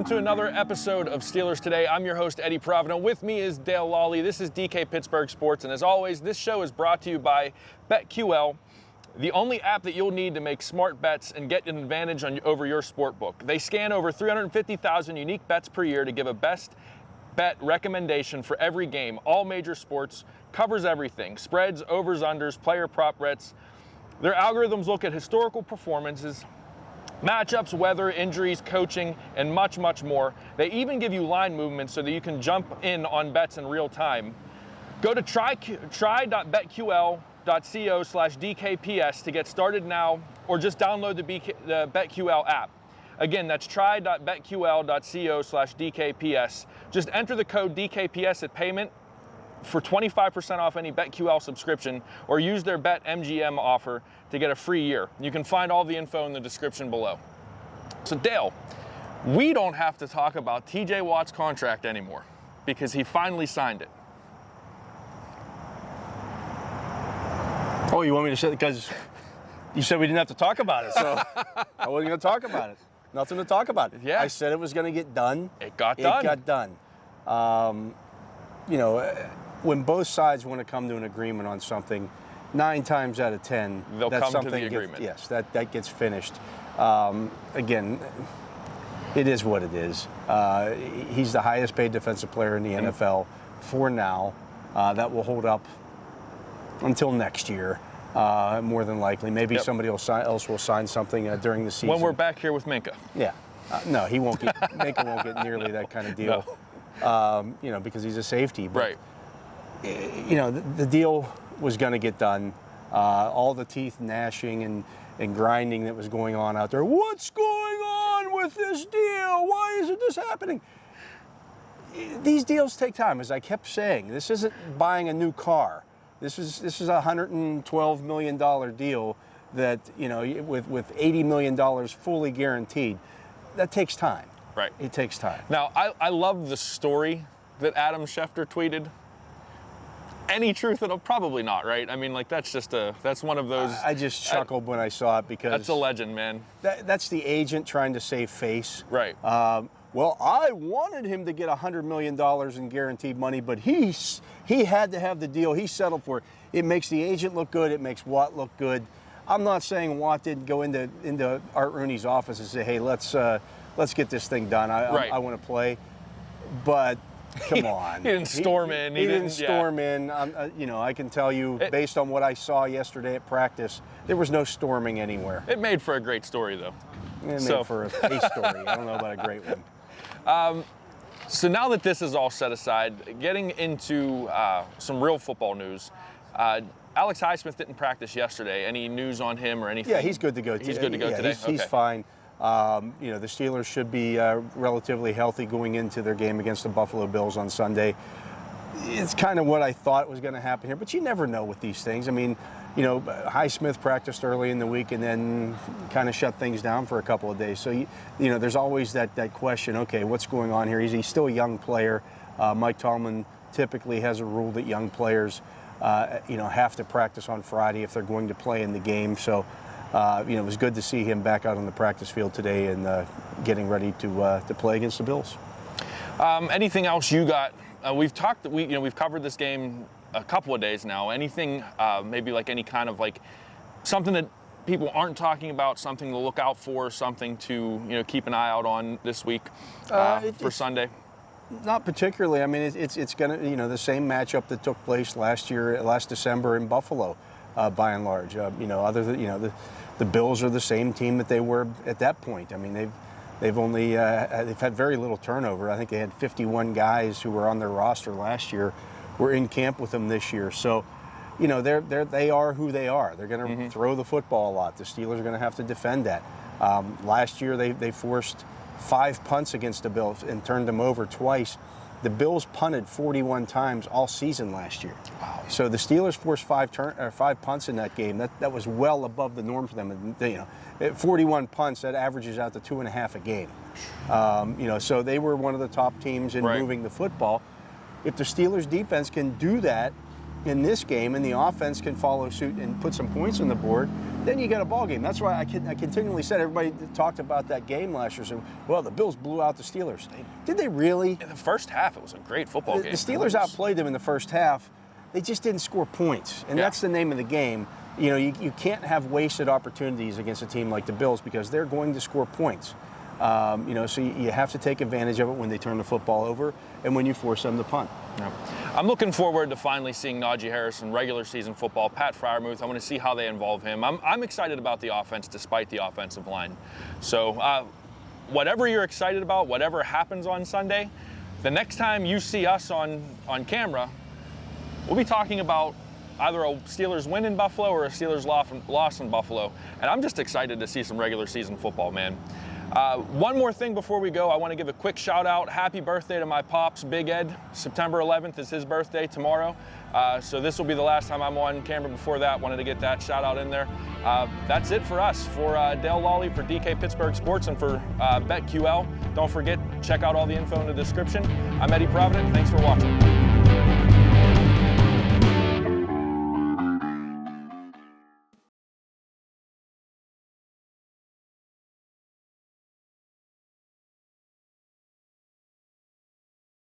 to another episode of Steelers Today. I'm your host, Eddie Provident. With me is Dale Lolley. This is DK Pittsburgh Sports, and as always, this show is brought to you by BetQL, the only app that you'll need to make smart bets and get an advantage over your sportbook. They scan over 350,000 unique bets per year to give a best bet recommendation for every game. All major sports, covers everything. Spreads, overs, unders, player prop bets. Their algorithms look at historical performances, matchups, weather, injuries, coaching, and much, much more. They even give you line movements so that you can jump in on bets in real time. Go to try.betql.co/DKPS to get started now, or just download the BetQL app. Again, that's try.betql.co/DKPS. Just enter the code DKPS at payment for 25% off any BetQL subscription, or use their BetMGM offer to get a free year. You can find all the info in the description below. So Dale, we don't have to talk about TJ Watt's contract anymore because he finally signed it. Oh, you want me to say it because you said we didn't have to talk about it, so I wasn't going to talk about it. Nothing to talk about. Yeah. I said it was going to get done. It got done. It got done. When both sides want to come to an agreement on something, 9 times out of 10, they'll that's come to something the agreement. Yes, that gets finished. Again, it is what it is. He's the highest paid defensive player in the NFL for now. That will hold up until next year, more than likely. Maybe somebody else will sign something during the season. When we're back here with Minka. Yeah. No, he won't get, Minka won't get nearly that kind of deal, No. because he's a safety. But, Right. The deal was going to get done. All the teeth gnashing and grinding that was going on out there. What's going on with this deal? Why isn't this happening? These deals take time, as I kept saying. This isn't buying a new car. This is a $112 million deal that, with $80 million fully guaranteed. That takes time. Right. It takes time. Now, I love the story that Adam Schefter tweeted. Any truth in it? Probably not, right? I mean, that's one of those. I just chuckled when I saw it because that's a legend, man. That's the agent trying to save face. Right. Well, I wanted him to get $100 million in guaranteed money, but he had to have the deal. He settled for it. It makes the agent look good. It makes Watt look good. I'm not saying Watt didn't go into Art Rooney's office and say, hey, let's get this thing done. I want to play. But come on. He didn't storm in. He didn't storm in. I can tell you, based on what I saw yesterday at practice, there was no storming anywhere. It made for a great story, though. It made for a story. I don't know about a great one. So now that this is all set aside, getting into some real football news. Alex Highsmith didn't practice yesterday. Any news on him or anything? Yeah, he's good to go. He's good to go today? He's fine. The Steelers should be relatively healthy going into their game against the Buffalo Bills on Sunday. It's kind of what I thought was going to happen here, but you never know with these things. I mean, Highsmith practiced early in the week and then kind of shut things down for a couple of days. So, there's always that question, okay, what's going on here? He's still a young player. Mike Tomlin typically has a rule that young players, have to practice on Friday if they're going to play in the game. So, it was good to see him back out on the practice field today and getting ready to play against the Bills. Anything else you got? We've covered this game a couple of days now. Anything, maybe like any kind of like something that people aren't talking about, something to look out for, something to keep an eye out on this week for Sunday? Not particularly. I mean, it's going to the same matchup that took place last December in Buffalo, by and large. Other than the Bills are the same team that they were at that point. I mean, they've had very little turnover. I think they had 51 guys who were on their roster last year were in camp with them this year. So, they are who they are. They're going to throw the football a lot. The Steelers are going to have to defend that. Last year they forced 5 punts against the Bills and turned them over twice. The Bills punted 41 times all season last year. Wow. So the Steelers forced 5 punts in that game. That was well above the norm for them. And, 41 punts, that averages out to 2.5 a game. So they were one of the top teams in moving the football. If the Steelers defense can do that, in this game and the offense can follow suit and put some points on the board, then you get a ball game. That's why I continually said, everybody talked about that game last year. So, well, the Bills blew out the Steelers. Did they really? In the first half, it was a great football game. The Steelers outplayed them in the first half. They just didn't score points, and that's the name of the game. You know, you can't have wasted opportunities against a team like the Bills because they're going to score points. You know, so you have to take advantage of it when they turn the football over and when you force them to punt. Yeah. I'm looking forward to finally seeing Najee Harris in regular season football. Pat Freiermuth, I want to see how they involve him. I'm excited about the offense despite the offensive line. So whatever you're excited about, whatever happens on Sunday, the next time you see us on camera, we'll be talking about either a Steelers win in Buffalo or a Steelers loss in Buffalo. And I'm just excited to see some regular season football, man. One more thing before we go, I want to give a quick shout out. Happy birthday to my pops, Big Ed. September 11th is his birthday tomorrow. So this will be the last time I'm on camera before that. Wanted to get that shout out in there. That's it for us. For Dale Lolley, for DK Pittsburgh Sports, and for BetQL. Don't forget, check out all the info in the description. I'm Eddie Provident. Thanks for watching.